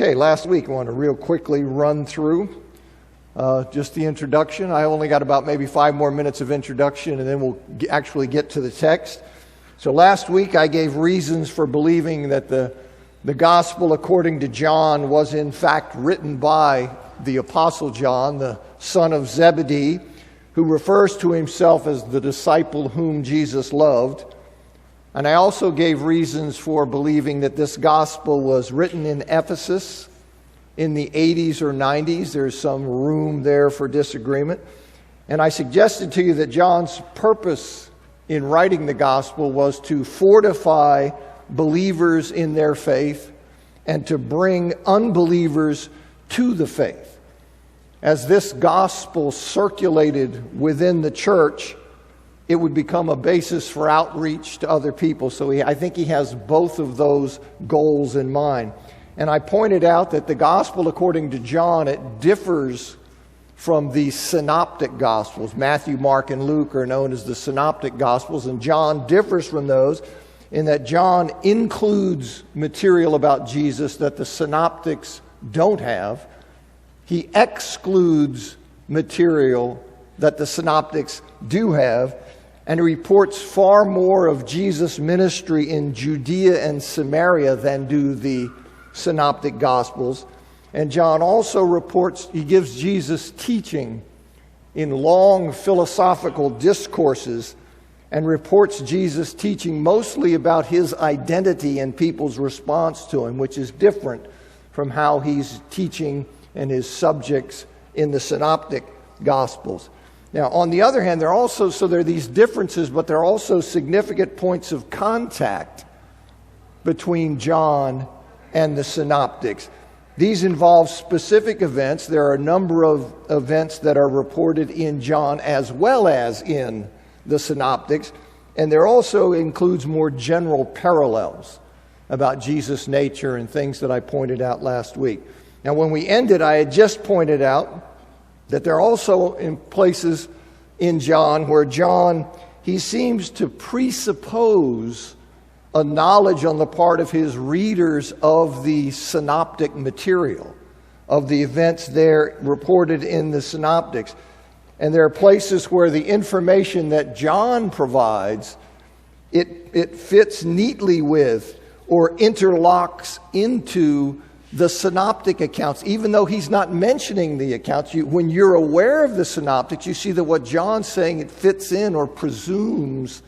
Okay, last week I want to real quickly run through just the introduction. I only got about maybe 5 more minutes of introduction, and then we'll actually get to the text. So last week I gave reasons for believing that the gospel according to John was in fact written by the Apostle John, the son of Zebedee, who refers to himself as the disciple whom Jesus loved. And I also gave reasons for believing that this gospel was written in Ephesus in the 80s or 90s. There's some room there for disagreement. And I suggested to you that John's purpose in writing the gospel was to fortify believers in their faith and to bring unbelievers to the faith. As this gospel circulated within the church, it would become a basis for outreach to other people. So I think he has both of those goals in mind. And I pointed out that the gospel according to John, it differs from the synoptic gospels. Matthew, Mark, and Luke are known as the synoptic gospels, and John differs from those in that John includes material about Jesus that the synoptics don't have. He excludes material that the synoptics do have, and he reports far more of Jesus' ministry in Judea and Samaria than do the synoptic gospels. And John also reports, he gives Jesus teaching in long philosophical discourses and reports Jesus teaching mostly about his identity and people's response to him, which is different from how he's teaching and his subjects in the synoptic gospels. Now, on the other hand, there are these differences, but there are also significant points of contact between John and the synoptics. These involve specific events. There are a number of events that are reported in John as well as in the synoptics, and there also includes more general parallels about Jesus' nature and things that I pointed out last week. Now, when we ended, I had just pointed out that there are also in places in John where John, he seems to presuppose a knowledge on the part of his readers of the synoptic material, of the events there reported in the synoptics. And there are places where the information that John provides, it fits neatly with or interlocks into the synoptic accounts, even though he's not mentioning the accounts. When you're aware of the synoptics, you see that what John's saying, it fits in or presumes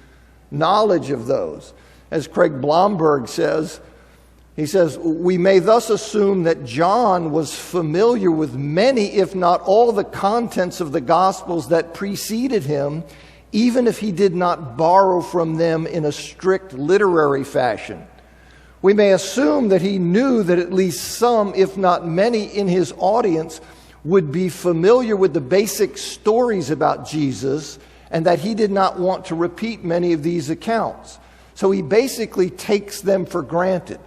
knowledge of those. As Craig Blomberg says, he says, we may thus assume that John was familiar with many, if not all, the contents of the Gospels that preceded him, even if he did not borrow from them in a strict literary fashion. We may assume that he knew that at least some, if not many, in his audience would be familiar with the basic stories about Jesus, and that he did not want to repeat many of these accounts. So he basically takes them for granted,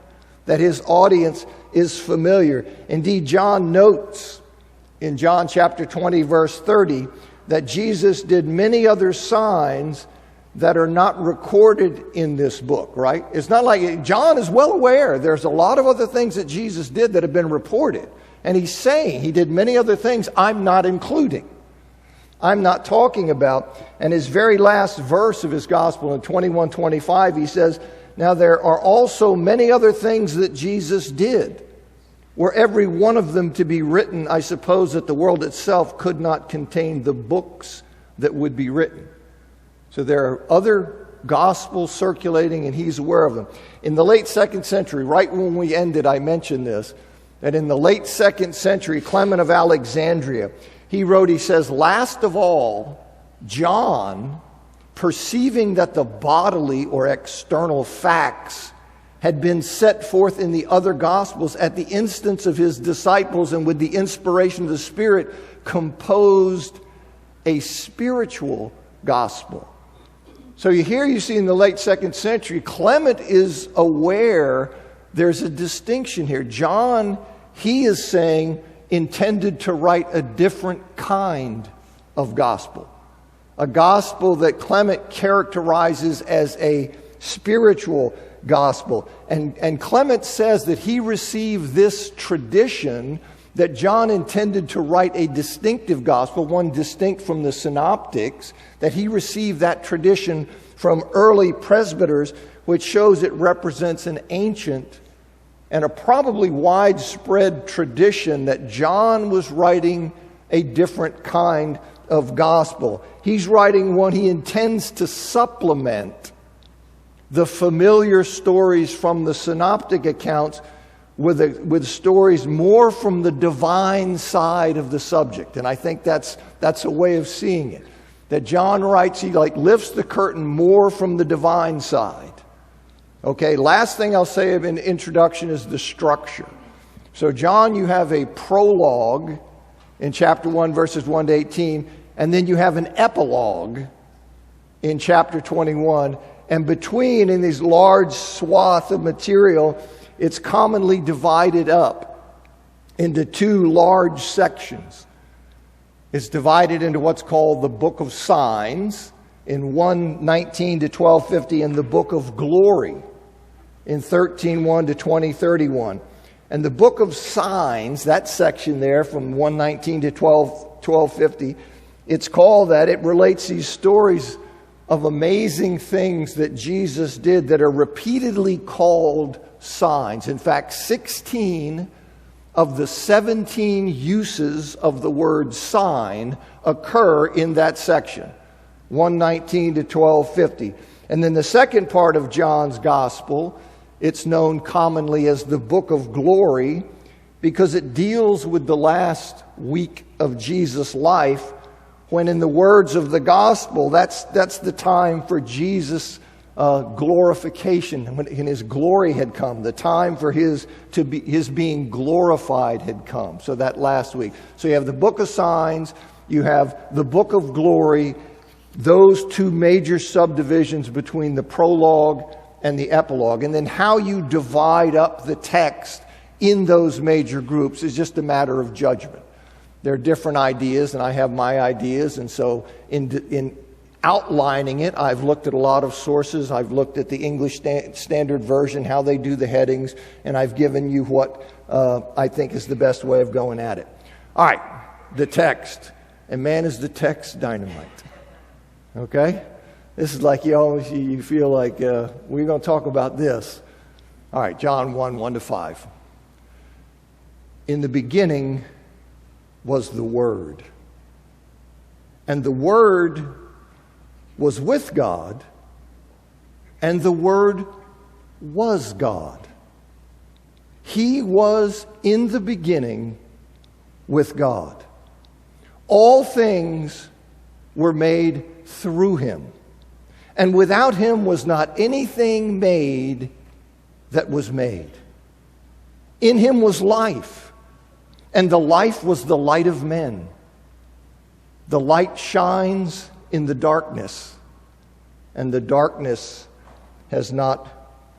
that his audience is familiar. Indeed, John notes in John chapter 20, verse 30, that Jesus did many other signs that are not recorded in this book, right? It's not like John is well aware there's a lot of other things that Jesus did that have been reported. And he's saying he did many other things I'm not including. I'm not talking about. And his very last verse of his gospel in 21:25, he says, now there are also many other things that Jesus did. Were every one of them to be written, I suppose that the world itself could not contain the books that would be written. So there are other gospels circulating, and he's aware of them. In the late 2nd century, right when we ended, I mentioned this, that in the late 2nd century, Clement of Alexandria, he wrote, he says, last of all, John, perceiving that the bodily or external facts had been set forth in the other gospels at the instance of his disciples and with the inspiration of the Spirit, composed a spiritual gospel. So you see in the late 2nd century, Clement is aware there's a distinction here. John, he is saying, intended to write a different kind of gospel. A gospel that Clement characterizes as a spiritual gospel. And Clement says that he received this tradition, that John intended to write a distinctive gospel, one distinct from the synoptics, that he received that tradition from early presbyters, which shows it represents an ancient and a probably widespread tradition that John was writing a different kind of gospel. He's writing one he intends to supplement the familiar stories from the synoptic accounts with stories more from the divine side of the subject. And I think that's a way of seeing it. That John writes, he lifts the curtain more from the divine side. Okay, last thing I'll say in introduction is the structure. So John, you have a prologue in chapter 1, verses 1 to 18, and then you have an epilogue in chapter 21. And between, in these large swath of material, it's commonly divided up into two large sections. It's divided into what's called the Book of Signs in 1:19 to 12:50, and the Book of Glory in 13:1 to 20:31. And the Book of Signs, that section there from 1:19 to 12:50, it's called that. It relates these stories of amazing things that Jesus did that are repeatedly called signs. In fact, 16 of the 17 uses of the word sign occur in that section, 1:19 to 12:50. And then the second part of John's gospel, it's known commonly as the Book of Glory, because it deals with the last week of Jesus' life, when, in the words of the gospel, that's the time for Jesus' glorification, when his glory had come. The time for his being glorified had come. So that last week. So you have the Book of Signs, you have the Book of Glory, those two major subdivisions between the prologue and the epilogue. And then how you divide up the text in those major groups is just a matter of judgment. There are different ideas, and I have my ideas, and so in outlining it, I've looked at a lot of sources. I've looked at the English Standard Version, how they do the headings, and I've given you what I think is the best way of going at it. All right, the text. And man, is the text dynamite. Okay? This is like you feel like we're going to talk about this. All right, John 1:1 to 5. In the beginning was the Word, and the Word was with God, and the Word was God. He was in the beginning with God. All things were made through him, and without him was not anything made that was made. In him was life, and the life was the light of men. The light shines in the darkness, and the darkness has not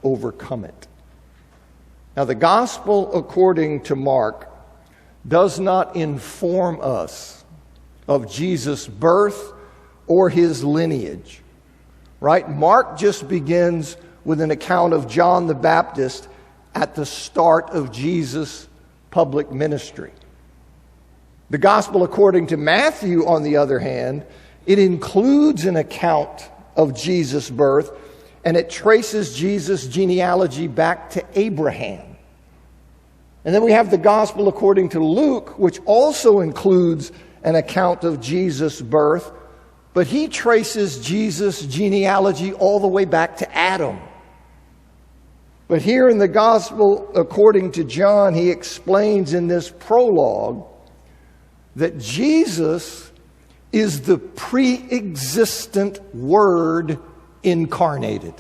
overcome it. Now, the gospel according to Mark does not inform us of Jesus' birth or his lineage, right? Mark just begins with an account of John the Baptist at the start of Jesus' public ministry. The gospel according to Matthew, on the other hand, it includes an account of Jesus' birth, and it traces Jesus' genealogy back to Abraham. And then we have the gospel according to Luke, which also includes an account of Jesus' birth, but he traces Jesus' genealogy all the way back to Adam. But here in the gospel according to John, he explains in this prologue that Jesus is the pre-existent Word incarnated.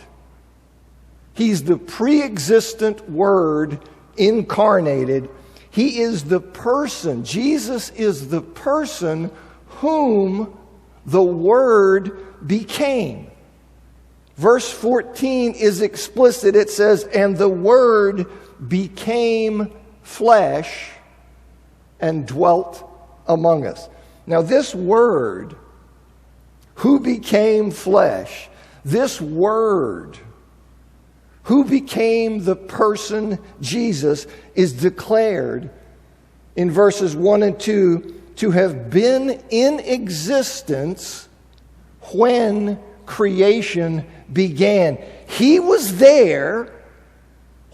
He's the pre-existent Word incarnated. He is the person. Jesus is the person whom the Word became. Verse 14 is explicit. It says, "And the Word became flesh and dwelt among us." Now this Word, who became flesh, this Word, who became the person Jesus, is declared in verses 1 and 2 to have been in existence when creation began. He was there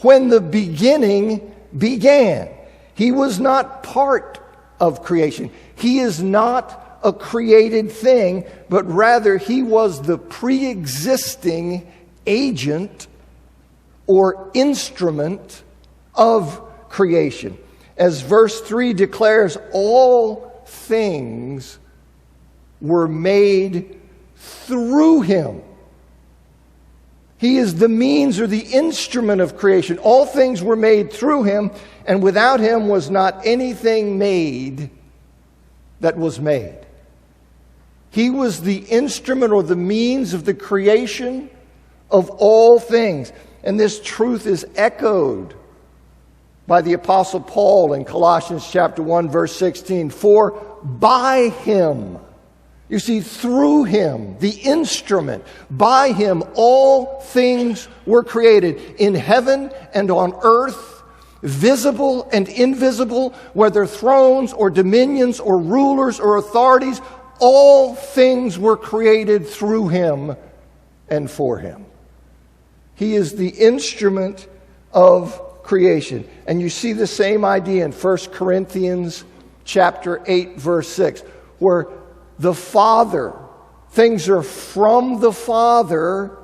when the beginning began. He was not part of creation. He is not a created thing, but rather he was the pre-existing agent or instrument of creation. As verse 3 declares, all things were made through him. He is the means or the instrument of creation. All things were made through him, and without him was not anything made that was made. He was the instrument or the means of the creation of all things. And this truth is echoed by the Apostle Paul in Colossians chapter 1, verse 16. For by him, you see, through him, the instrument, by him, all things were created in heaven and on earth, visible and invisible, whether thrones or dominions or rulers or authorities, all things were created through him and for him. He is the instrument of creation. And you see the same idea in 1 Corinthians chapter 8, verse 6, where the Father, things are from the Father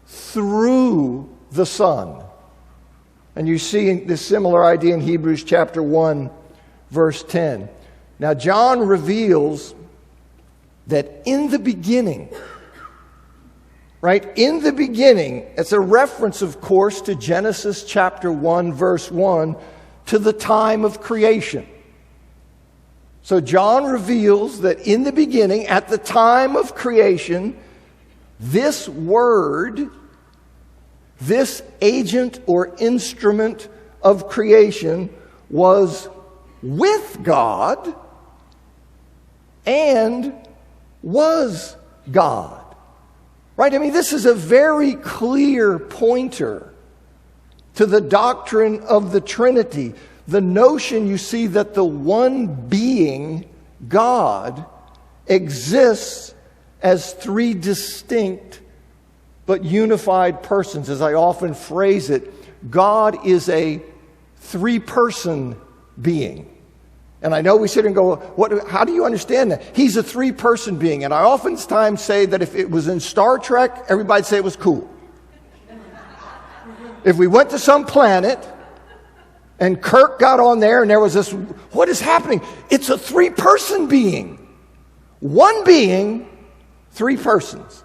through the Son. And you see this similar idea in Hebrews chapter 1, verse 10. Now, John reveals that in the beginning, right? In the beginning, it's a reference, of course, to Genesis chapter 1, verse 1, to the time of creation. So John reveals that in the beginning, at the time of creation, this word, this agent or instrument of creation was with God and was God. Right? I mean, this is a very clear pointer to the doctrine of the Trinity. The notion, you see, that the one being, God, exists as three distinct but unified persons. As I often phrase it, God is a three-person being. And I know we sit and go, how do you understand that? He's a three-person being. And I oftentimes say that if it was in Star Trek, everybody'd say it was cool. If we went to some planet and Kirk got on there and there was this, what is happening? It's a three-person being. One being, three persons.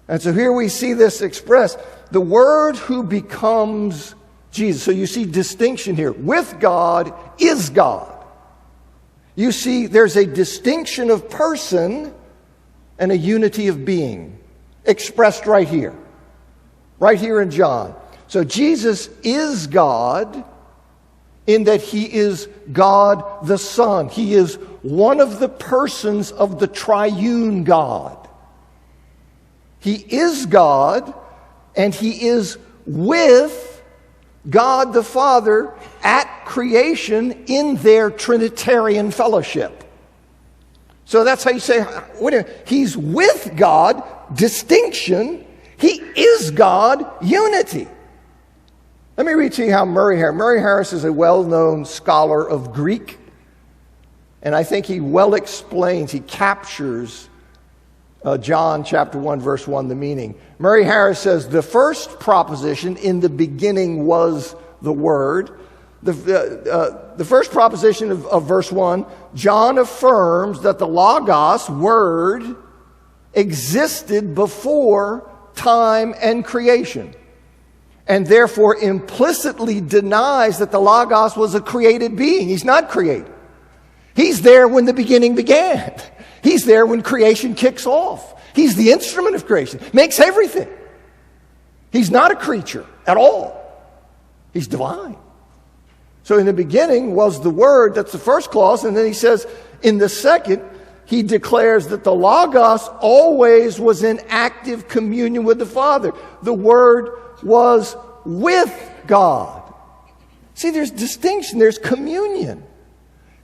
And so here we see this expressed. The Word who becomes Jesus. So you see distinction here. With God is God. You see, there's a distinction of person and a unity of being expressed right here in John. So Jesus is God in that he is God the Son. He is one of the persons of the triune God. He is God, and he is with God the Father at creation in their Trinitarian fellowship. So that's how you say, he's with God, distinction. He is God, unity. Let me read to you how Murray Harris is a well-known scholar of Greek. And I think he well explains, he captures John chapter 1, verse 1, the meaning. Murray Harris says, the first proposition, in the beginning was the Word. The first proposition of verse 1, John affirms that the Logos, Word, existed before time and creation, and therefore implicitly denies that the Logos was a created being. He's not created. He's there when the beginning began. He's there when creation kicks off. He's the instrument of creation, makes everything. He's not a creature at all. He's divine. So in the beginning was the Word, that's the first clause, and then he says in the second, he declares that the Logos always was in active communion with the Father. The Word was with God. See, there's distinction, there's communion.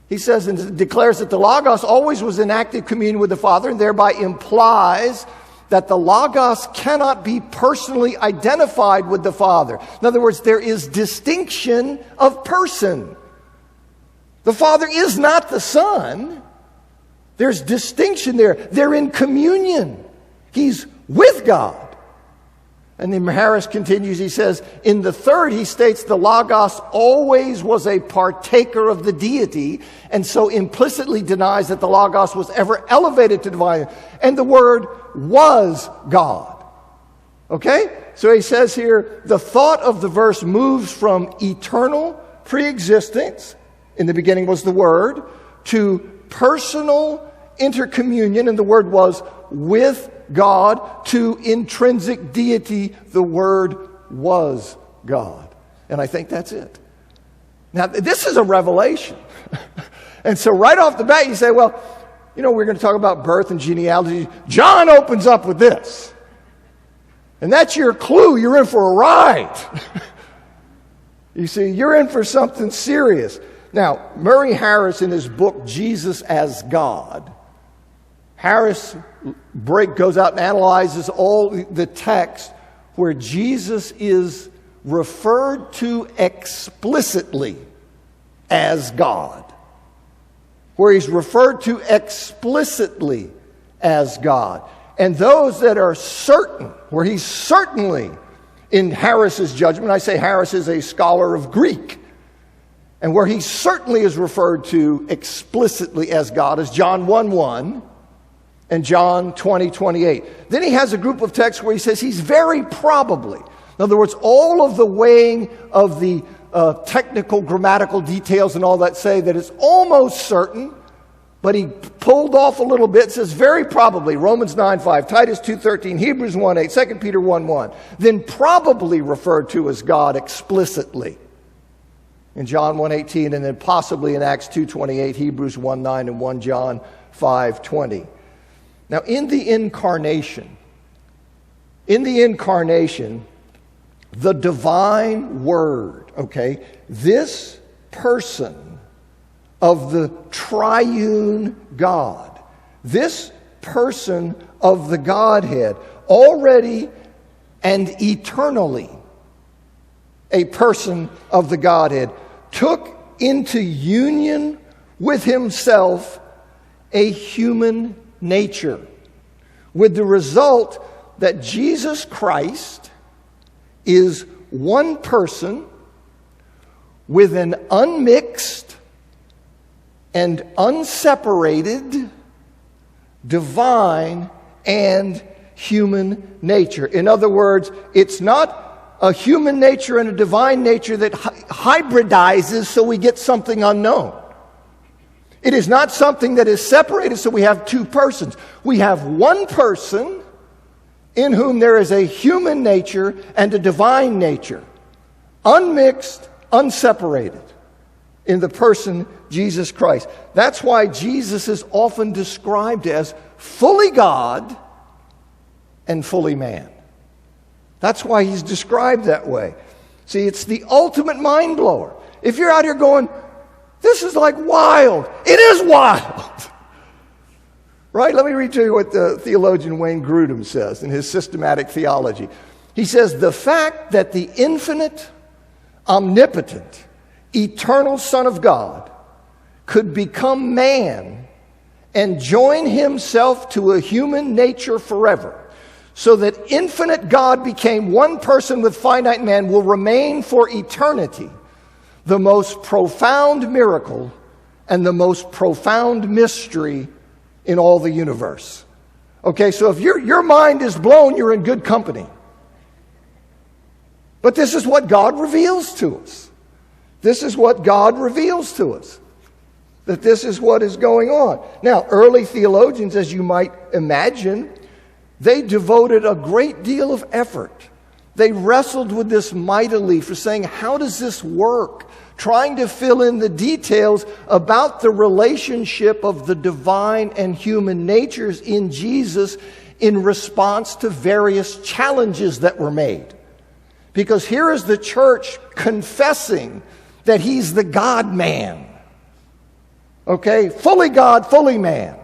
He says and declares that the Logos always was in active communion with the Father, and thereby implies that the Logos cannot be personally identified with the Father. In other words, there is distinction of person. The Father is not the Son. There's distinction there. They're in communion. He's with God. And then Harris continues, he says, in the third, he states the Logos always was a partaker of the deity, and so implicitly denies that the Logos was ever elevated to divine. And the Word was God. Okay? So he says here, the thought of the verse moves from eternal pre-existence, in the beginning was the Word, to personal intercommunion, and the Word was with God, to intrinsic deity, the Word was God. And I think that's it. Now, this is a revelation. And so right off the bat, you say, well, you know, we're going to talk about birth and genealogy. John opens up with this. And that's your clue. You're in for a ride. You see, you're in for something serious. Now, Murray Harris, in his book, Jesus as God, Harris goes out and analyzes all the text where Jesus is referred to explicitly as God. Where he's referred to explicitly as God. And those that are certain, where he's certainly, in Harris's judgment, I say Harris is a scholar of Greek, and where he certainly is referred to explicitly as God is John 1:1 and John 20:28. Then he has a group of texts where he says he's very probably. In other words, all of the weighing of the technical grammatical details and all that say that it's almost certain, but he pulled off a little bit, says very probably, Romans 9:5, Titus 2:13, Hebrews 1:8, 2 Peter 1:1, then probably referred to as God explicitly in John 1:18, and then possibly in Acts 2:28, Hebrews 1:9, and 1 John 5:20. Now, in the incarnation, the divine Word, okay, this person of the triune God, this person of the Godhead, already and eternally a person of the Godhead, took into union with himself a human nature, with the result that Jesus Christ is one person with an unmixed and unseparated divine and human nature. In other words, it's not a human nature and a divine nature that hybridizes so we get something unknown. It is not something that is separated so we have two persons. We have one person in whom there is a human nature and a divine nature, unmixed, unseparated, in the person Jesus Christ. That's why Jesus is often described as fully God and fully man. That's why he's described that way. See, it's the ultimate mind blower. If you're out here going, this is like wild. It is wild. Right? Let me read to you what the theologian Wayne Grudem says in his systematic theology. He says, the fact that the infinite, omnipotent, eternal Son of God could become man and join himself to a human nature forever, so that infinite God became one person with finite man, will remain for eternity the most profound miracle and the most profound mystery in all the universe. Okay, so if your mind is blown, you're in good company. But this is what God reveals to us. This is what God reveals to us. That this is what is going on. Now, early theologians, as you might imagine, they devoted a great deal of effort. They wrestled with this mightily for saying, how does this work? Trying to fill in the details about the relationship of the divine and human natures in Jesus in response to various challenges that were made. Because here is the church confessing that he's the God-man. Okay? Fully God, fully man.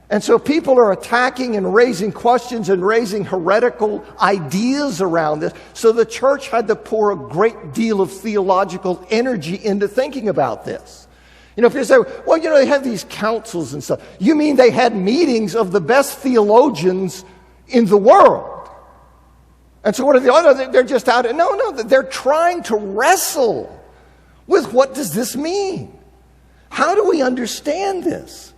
And so people are attacking and raising questions and raising heretical ideas around this. So the church had to pour a great deal of theological energy into thinking about this. You know, if you say, well, you know, they have these councils and stuff. You mean they had meetings of the best theologians in the world? And so what are they? Oh, no, they're just out. No, they're trying to wrestle with what does this mean? How do we understand this?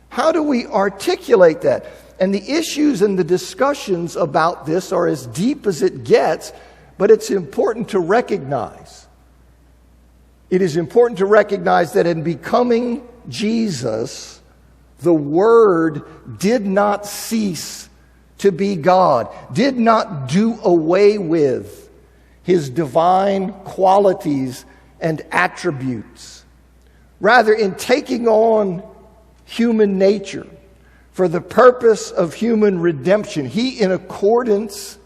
How do we articulate that? And the issues and the discussions about this are as deep as it gets, but it's important to recognize. It is important to recognize that in becoming Jesus, the Word did not cease to be God, did not do away with his divine qualities and attributes. Rather, in taking on human nature for the purpose of human redemption, he, in accordance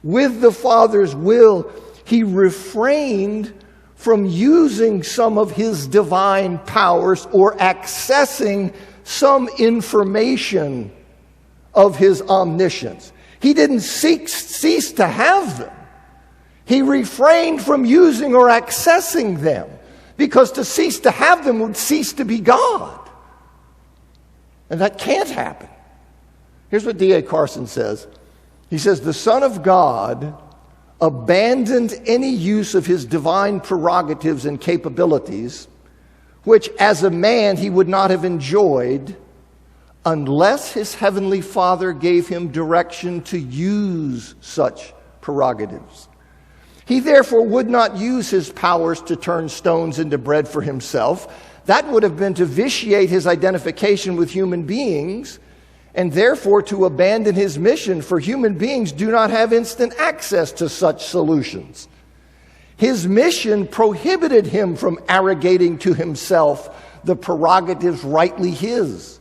with the Father's will, he refrained from using some of his divine powers or accessing some information of his omniscience. He didn't cease to have them. He refrained from using or accessing them, because to cease to have them would cease to be God. And that can't happen. Here's what D.A. Carson says. He says, the Son of God abandoned any use of his divine prerogatives and capabilities, which as a man he would not have enjoyed unless his heavenly Father gave him direction to use such prerogatives. He therefore would not use his powers to turn stones into bread for himself. That would have been to vitiate his identification with human beings, and therefore to abandon his mission, for human beings do not have instant access to such solutions. His mission prohibited him from arrogating to himself the prerogatives rightly his.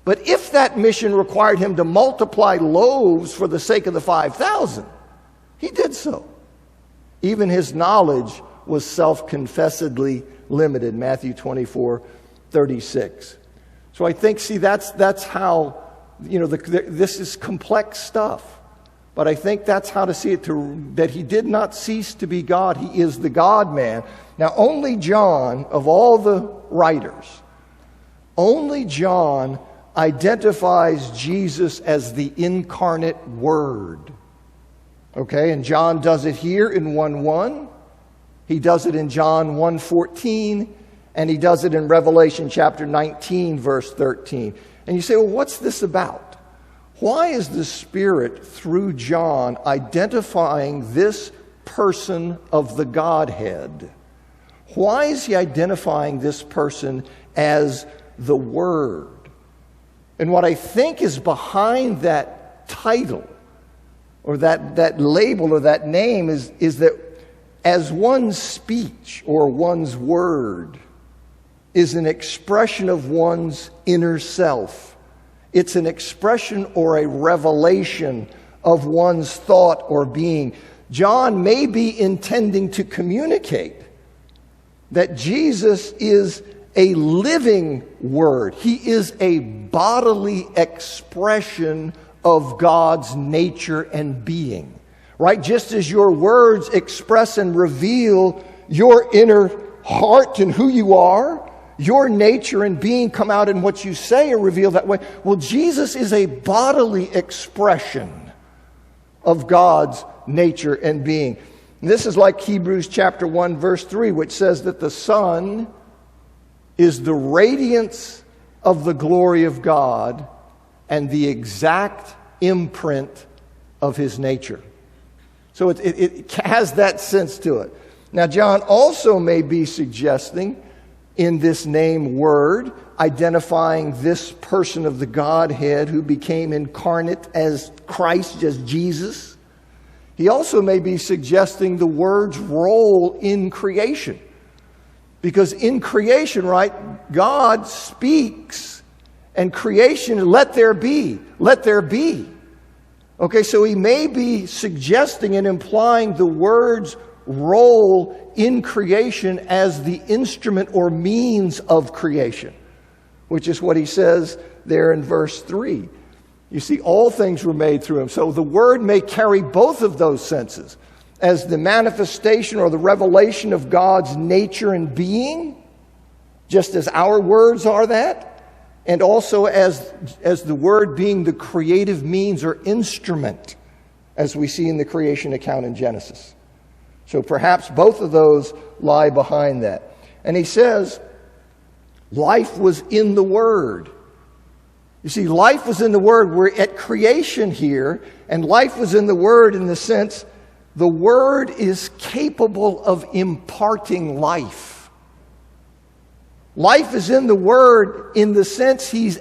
But if that mission required him to multiply loaves for the sake of the 5,000, he did so. Even his knowledge was self-confessedly limited. Matthew 24:36. So I think, that's how, this is complex stuff. But I think that's how to see it, that he did not cease to be God. He is the God-man. Now, only John, of all the writers, only John identifies Jesus as the incarnate Word. Okay, and John does it here in 1:1. He does it in John 1:14, and he does it in Revelation chapter 19, verse 13. And you say, well, what's this about? Why is the Spirit, through John, identifying this person of the Godhead? Why is he identifying this person as the Word? And what I think is behind that title, or that label, or that name, is that as one's speech or one's word is an expression of one's inner self, it's an expression or a revelation of one's thought or being. John may be intending to communicate that Jesus is a living Word. He is a bodily expression of God's nature and being. Right? Just as your words express and reveal your inner heart and who you are, your nature and being come out in what you say are revealed that way. Well, Jesus is a bodily expression of God's nature and being. And this is like Hebrews chapter 1, verse 3, which says that the Son is the radiance of the glory of God and the exact imprint of his nature. So it has that sense to it. Now, John also may be suggesting in this name Word, identifying this person of the Godhead who became incarnate as Christ, as Jesus. He also may be suggesting the Word's role in creation. Because in creation, right, God speaks and creation, let there be, let there be. Okay, so he may be suggesting and implying the Word's role in creation as the instrument or means of creation, which is what he says there in verse 3. You see, all things were made through him. So the Word may carry both of those senses, as the manifestation or the revelation of God's nature and being, just as our words are that, and also as the Word being the creative means or instrument, as we see in the creation account in Genesis. So perhaps both of those lie behind that. And he says, life was in the Word. You see, life was in the Word. We're at creation here, and life was in the Word in the sense the Word is capable of imparting life. Life is in the Word in the sense he's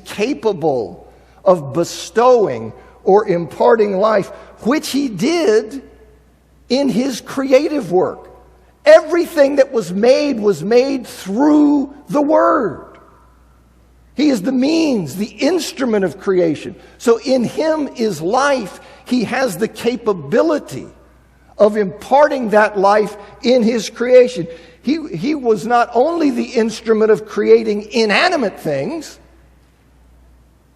capable of bestowing or imparting life, which he did in his creative work. Everything that was made through the Word. He is the means, the instrument of creation. So in him is life. He has the capability of imparting that life in his creation. He was not only the instrument of creating inanimate things,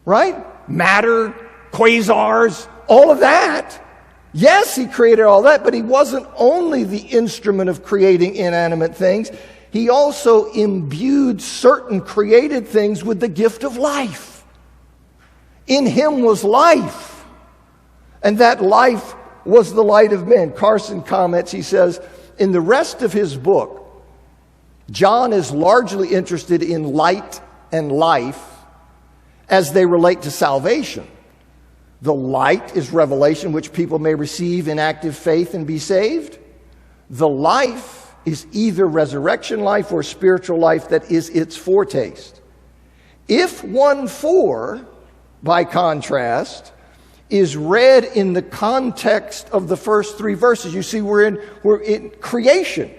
right? Matter, quasars, all of that. Yes, he created all that, but he wasn't only the instrument of creating inanimate things. He also imbued certain created things with the gift of life. In him was life, and that life was the light of men. Carson comments, he says, in the rest of his book, John is largely interested in light and life as they relate to salvation. The light is revelation, which people may receive in active faith and be saved. The life is either resurrection life or spiritual life that is its foretaste. If 1:4, by contrast, is read in the context of the first 3 verses, you see we're in creation.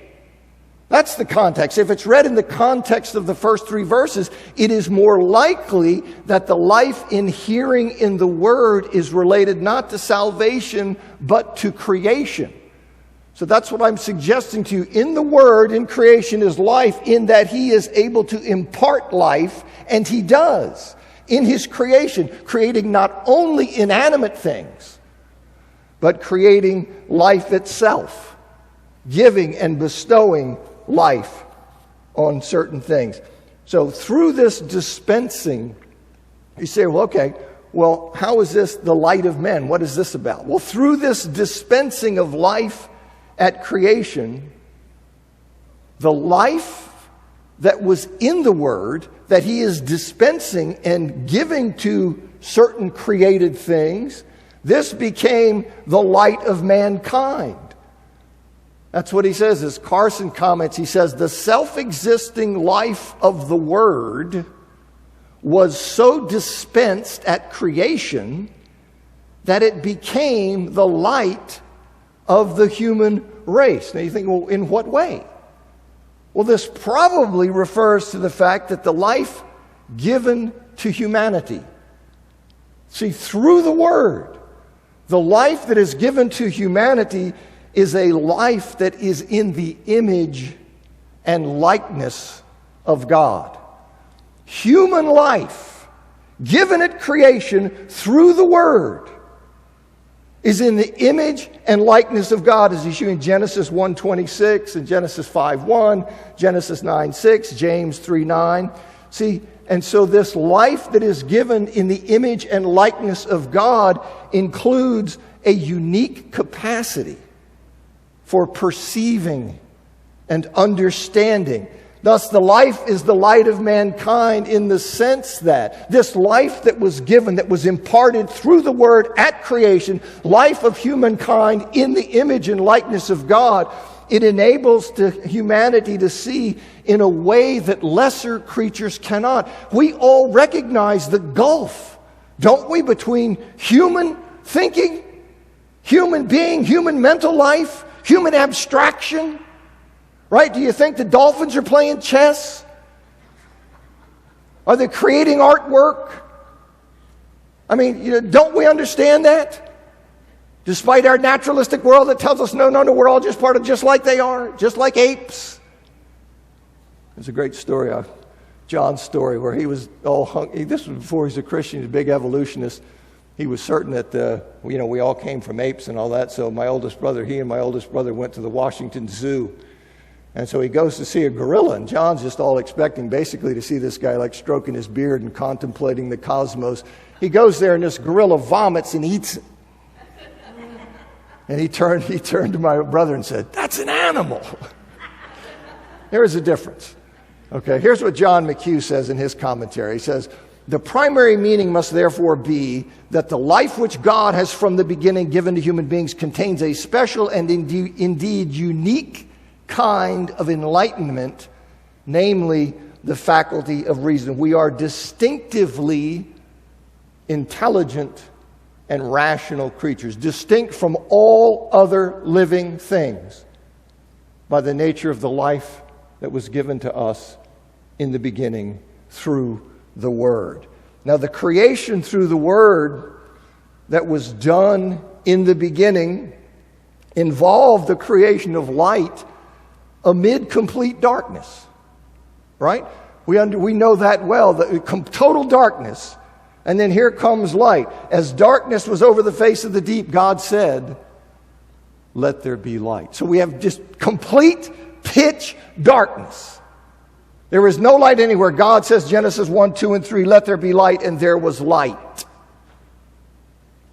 That's the context. If it's read in the context of the first 3 verses, it is more likely that the life in hearing in the Word is related not to salvation, but to creation. So that's what I'm suggesting to you. In the Word, in creation, is life, in that he is able to impart life, and he does in his creation, creating not only inanimate things, but creating life itself, giving and bestowing life on certain things. So through this dispensing, you say, well, okay, well, how is this the light of men? What is this about? Well, through this dispensing of life at creation, the life that was in the Word that he is dispensing and giving to certain created things, this became the light of mankind. That's what he says. As Carson comments, he says, the self-existing life of the Word was so dispensed at creation that it became the light of the human race. Now you think, well, in what way? Well, this probably refers to the fact that the life given to humanity, see, through the Word, the life that is given to humanity is a life that is in the image and likeness of God. Human life, given at creation through the Word, is in the image and likeness of God, as you see in Genesis 1:26 and Genesis 5:1, Genesis 9:6, James 3:9. See, and so this life that is given in the image and likeness of God includes a unique capacity for perceiving and understanding. Thus, the life is the light of mankind in the sense that this life that was given, that was imparted through the Word at creation, life of humankind in the image and likeness of God, it enables humanity to see in a way that lesser creatures cannot. We all recognize the gulf, don't we, between human thinking, human being, human mental life, human abstraction. Right? Do you think the dolphins are playing chess? Are they creating artwork? I mean, don't we understand that? Despite our naturalistic world that tells us, no, we're all just part of just like they are, just like apes. There's a great story, John's story, where he was all hung. This was before he was a Christian, he's a big evolutionist. He was certain that, we all came from apes and all that. So he and my oldest brother went to the Washington Zoo. And so he goes to see a gorilla, and John's just all expecting basically to see this guy like stroking his beard and contemplating the cosmos. He goes there, and this gorilla vomits and eats it. And he turned to my brother and said, "That's an animal." There is a difference. Okay, here's what John McHugh says in his commentary. He says, "The primary meaning must therefore be that the life which God has from the beginning given to human beings contains a special and indeed unique kind of enlightenment, namely the faculty of reason. We are distinctively intelligent and rational creatures, distinct from all other living things by the nature of the life that was given to us in the beginning through the Word." Now, the creation through the Word that was done in the beginning involved the creation of light amid complete darkness, right? We know that well, total darkness. And then here comes light. As darkness was over the face of the deep, God said, "Let there be light." So we have just complete pitch darkness. There is no light anywhere. God says, Genesis 1, 2, and 3, "Let there be light," and there was light.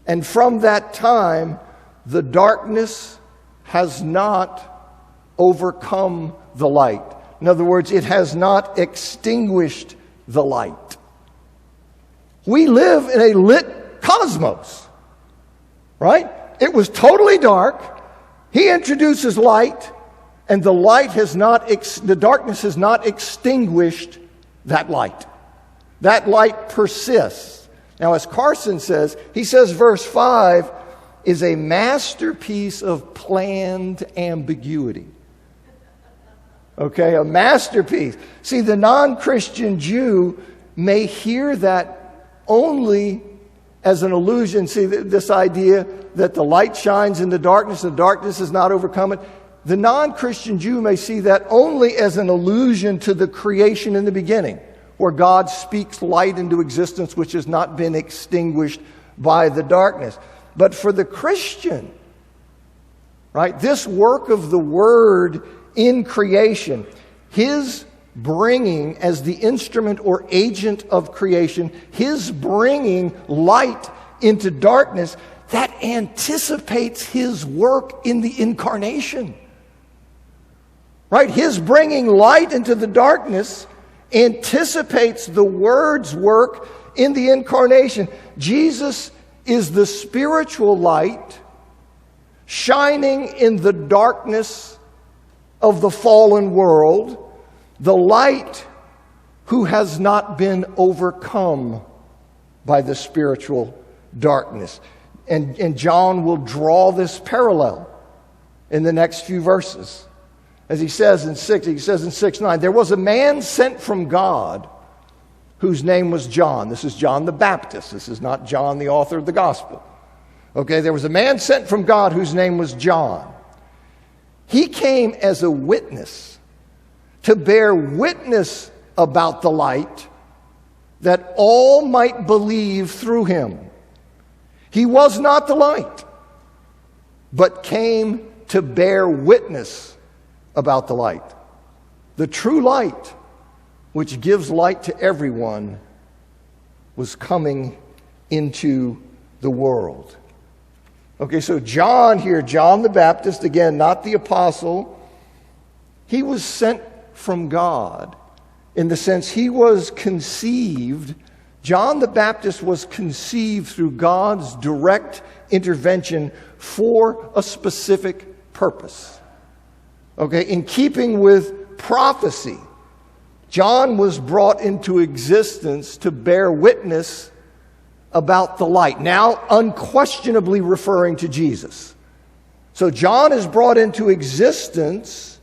And from that time, the darkness has not overcome the light. In other words, it has not extinguished the light. We live in a lit cosmos, right? It was totally dark. He introduces light, and the darkness has not extinguished that light. That light persists. Now, as Carson says, he says verse 5 is a masterpiece of planned ambiguity. Okay, a masterpiece. See, the non-Christian Jew may hear that only as an allusion. See, this idea that the light shines in the darkness has not overcome it. The non-Christian Jew may see that only as an allusion to the creation in the beginning, where God speaks light into existence which has not been extinguished by the darkness. But for the Christian, right, this work of the Word in creation, His bringing as the instrument or agent of creation, His bringing light into darkness, that anticipates His work in the incarnation. Right? His bringing light into the darkness anticipates the Word's work in the incarnation. Jesus is the spiritual light shining in the darkness of the fallen world, the light who has not been overcome by the spiritual darkness. And John will draw this parallel in the next few verses. As he says in 6:9, "There was a man sent from God whose name was John." This is John the Baptist. This is not John, the author of the gospel. Okay, there was a man sent from God whose name was John. He came as a witness to bear witness about the light, that all might believe through him. He was not the light, but came to bear witness about the light. The true light, which gives light to everyone, was coming into the world. Okay, so John here, John the Baptist, again, not the apostle, he was sent from God in the sense he was conceived. John the Baptist was conceived through God's direct intervention for a specific purpose. Okay, in keeping with prophecy, John was brought into existence to bear witness about the light, now unquestionably referring to Jesus. So John is brought into existence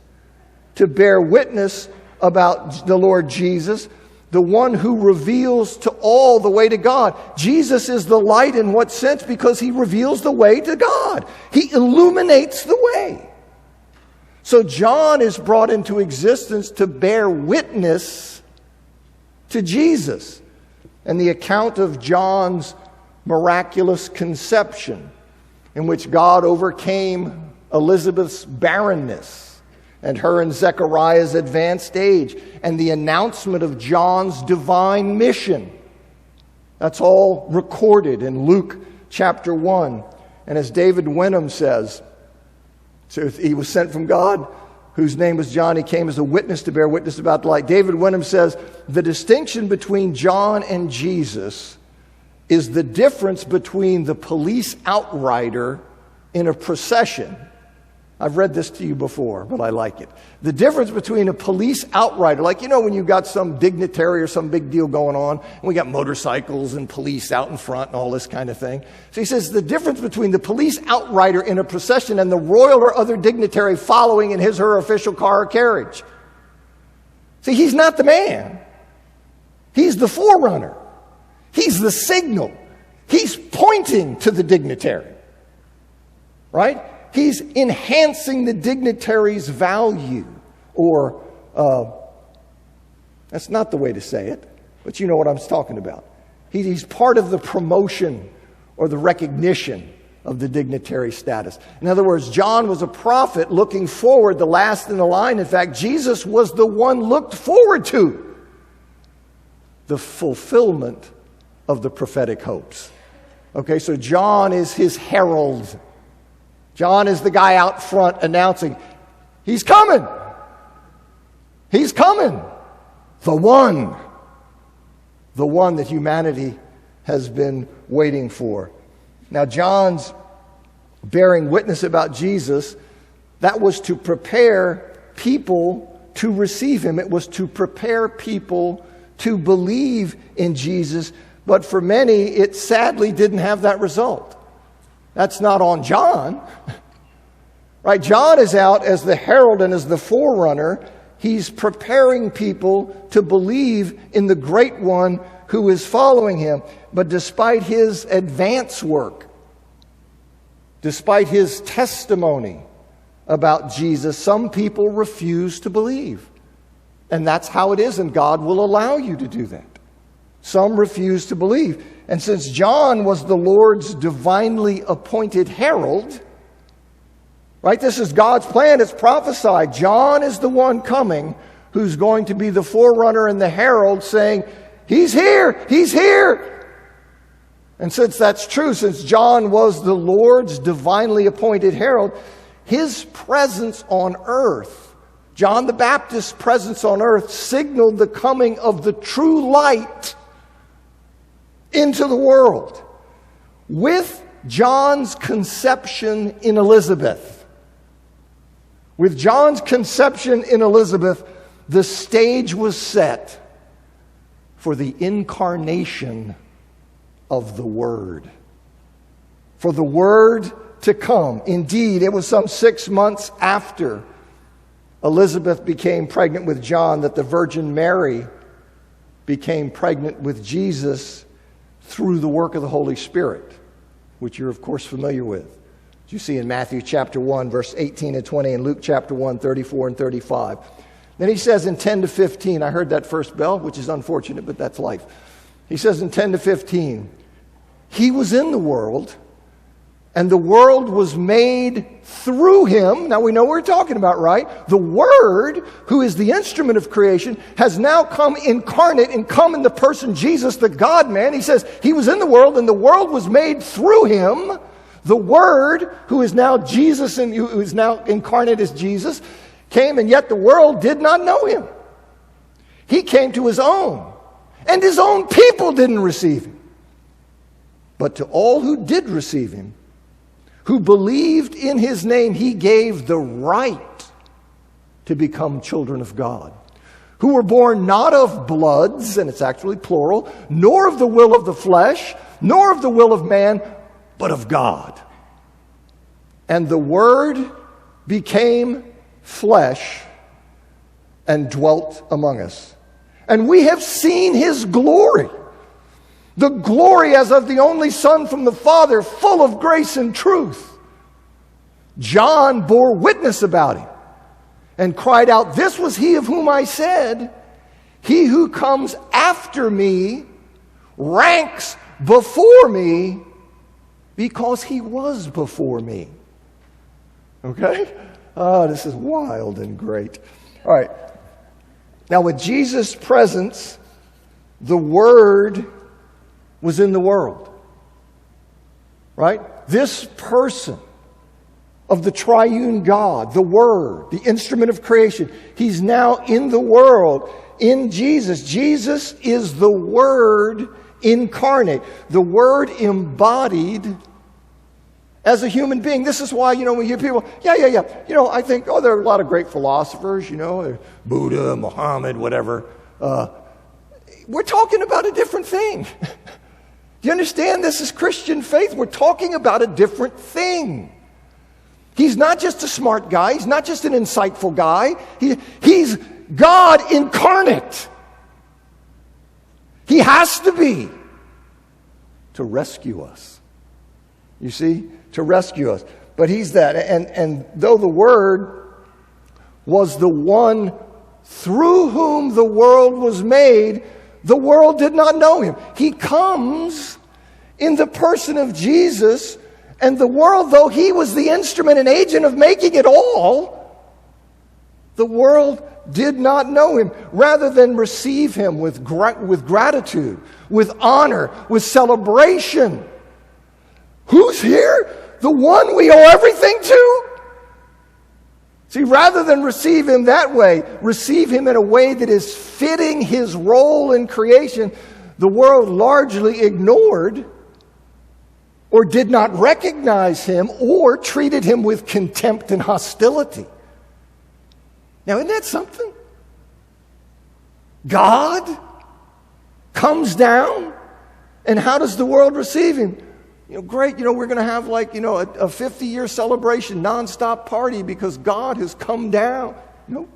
to bear witness about the Lord Jesus. the one who reveals to all the way to God. Jesus is the light in what sense? Because he reveals the way to God. He illuminates the way. So John is brought into existence to bear witness to Jesus. And the account of John's miraculous conception, in which God overcame Elizabeth's barrenness and her and Zechariah's advanced age, and the announcement of John's divine mission. That's all recorded in Luke chapter 1. And as David Wenham says, so he was sent from God, whose name was John. He came as a witness to bear witness about the light. David Wenham says, the distinction between John and Jesus is the difference between the police outrider in a procession. I've read this to you before, but I like it. The difference between a police outrider, like, you know, when you've got some dignitary or some big deal going on, and we got motorcycles and police out in front and all this kind of thing. So he says the difference between the police outrider in a procession and the royal or other dignitary following in his or her official car or carriage. See, he's not the man. He's the forerunner. He's the signal. He's pointing to the dignitary. Right? He's enhancing the dignitary's value. Or, that's not the way to say it, but you know what I'm talking about. He's part of the promotion or the recognition of the dignitary status. In other words, John was a prophet looking forward, the last in the line. In fact, Jesus was the one looked forward to. The fulfillment of the prophetic hopes. Okay, so John is his herald. John is the guy out front announcing, he's coming. He's coming. The one that humanity has been waiting for. Now, John's bearing witness about Jesus, that was to prepare people to receive him. It was to prepare people to believe in Jesus. But for many, it sadly didn't have that result. That's not on John. Right? John is out as the herald and as the forerunner. He's preparing people to believe in the great one who is following him. But despite his advance work, despite his testimony about Jesus, some people refuse to believe. And that's how it is, and God will allow you to do that. Some refuse to believe. And since John was the Lord's divinely appointed herald, right, this is God's plan, it's prophesied. John is the one coming who's going to be the forerunner and the herald saying, he's here, he's here. And since that's true, since John was the Lord's divinely appointed herald, his presence on earth, John the Baptist's presence on earth, signaled the coming of the true light into the world. With John's conception in Elizabeth. With John's conception in Elizabeth, the stage was set for the incarnation of the Word. For the Word to come. Indeed, it was some 6 months after Elizabeth became pregnant with John that the Virgin Mary became pregnant with Jesus through the work of the Holy Spirit, which you're, of course, familiar with. You see in Matthew chapter 1, verse 18 and 20, and Luke chapter 1, 34 and 35. Then he says in 10 to 15, I heard that first bell, which is unfortunate, but that's life. He says in 10 to 15, he was in the world, and the world was made through him. Now we know what we're talking about, right? The Word, who is the instrument of creation, has now come incarnate and come in the person Jesus, the God-man. He says he was in the world and the world was made through him. The Word, who is now Jesus and who is now incarnate as Jesus, came, and yet the world did not know him. He came to his own, and his own people didn't receive him. But to all who did receive him, who believed in his name, he gave the right to become children of God, who were born not of bloods, and it's actually plural, nor of the will of the flesh, nor of the will of man, but of God. And the Word became flesh and dwelt among us. And we have seen his glory. The glory as of the only Son from the Father, full of grace and truth. John bore witness about him and cried out, "This was he of whom I said, he who comes after me ranks before me because he was before me." Okay? Oh, this is wild and great. All right. Now, with Jesus' presence, the Word was in the world. Right? This person of the triune God, the Word, the instrument of creation, he's now in the world, in Jesus. Jesus is the Word incarnate, the Word embodied as a human being. This is why, we hear people, I think, there are a lot of great philosophers, Buddha, Muhammad, whatever. We're talking about a different thing. Do you understand? This is Christian faith. We're talking about a different thing. He's not just a smart guy. He's not just an insightful guy. He's God incarnate. He has to be to rescue us. You see? To rescue us. But he's that. And though the Word was the one through whom the world was made, the world did not know him. He comes in the person of Jesus, and the world, though he was the instrument and agent of making it all, the world did not know him. Rather than receive him with gratitude, with honor, with celebration. Who's here? The one we owe everything to? See, rather than receive him that way, receive him in a way that is fitting his role in creation, the world largely ignored or did not recognize him or treated him with contempt and hostility. Now, isn't that something? God comes down, and how does the world receive him? Great, we're going to have a 50-year celebration, nonstop party because God has come down. Nope.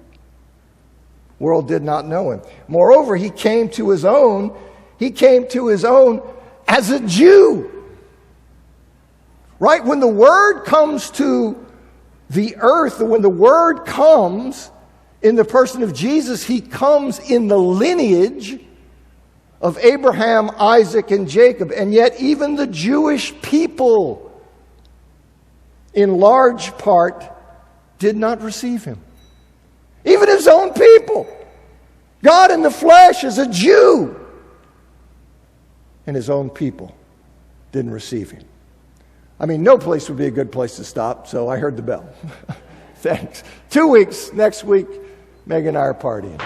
World did not know him. Moreover, he came to his own. He came to his own as a Jew. Right? When the Word comes to the earth, when the Word comes in the person of Jesus, he comes in the lineage of Abraham, Isaac, and Jacob. And yet even the Jewish people, in large part, did not receive him. Even his own people. God in the flesh is a Jew. And his own people didn't receive him. No place would be a good place to stop, so I heard the bell. Thanks. 2 weeks, next week, Meg and I are partying.